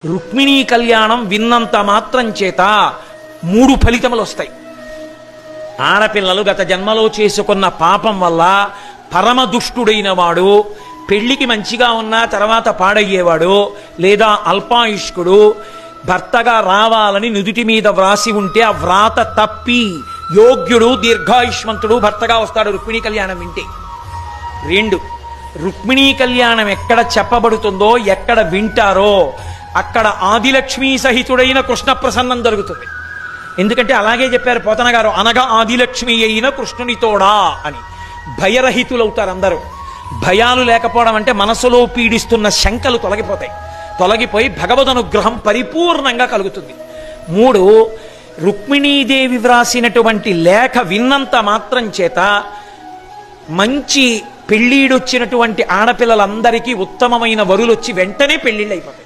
రుక్మిణీ కళ్యాణం విన్నంత మాత్రం చేత 3 ఫలితములు వస్తాయి. ఆడపిల్లలు గత జన్మలో చేసుకున్న పాపం వల్ల పరమ దుష్టుడైన వాడు, పెళ్లికి మంచిగా ఉన్న తర్వాత పాడయ్యేవాడు, లేదా అల్పాయుష్కుడు భర్తగా రావాలని నుదుటి మీద వ్రాసి ఉంటే ఆ వ్రాత తప్పి యోగ్యుడు దీర్ఘాయుష్మంతుడు భర్తగా వస్తాడు రుక్మిణీ కళ్యాణం వింటే. 2, రుక్మిణీ కళ్యాణం ఎక్కడ చెప్పబడుతుందో, ఎక్కడ వింటారో అక్కడ ఆదిలక్ష్మీ సహితుడైన కృష్ణ ప్రసన్నం జరుగుతుంది. ఎందుకంటే అలాగే చెప్పారు పోతన గారు, అనగా ఆదిలక్ష్మి అయిన కృష్ణునితోడా అని. భయరహితులవుతారు అందరూ. భయాలు లేకపోవడం అంటే మనసులో పీడిస్తున్న శంకలు తొలగిపోయి భగవదనుగ్రహం పరిపూర్ణంగా కలుగుతుంది. 3, రుక్మిణీదేవి వ్రాసినటువంటి లేఖ విన్నంత మాత్రం చేత మంచి పెళ్ళీడొచ్చినటువంటి ఆడపిల్లలందరికీ ఉత్తమమైన వరులొచ్చి వెంటనే పెళ్ళిళ్ళు అయిపోతాయి.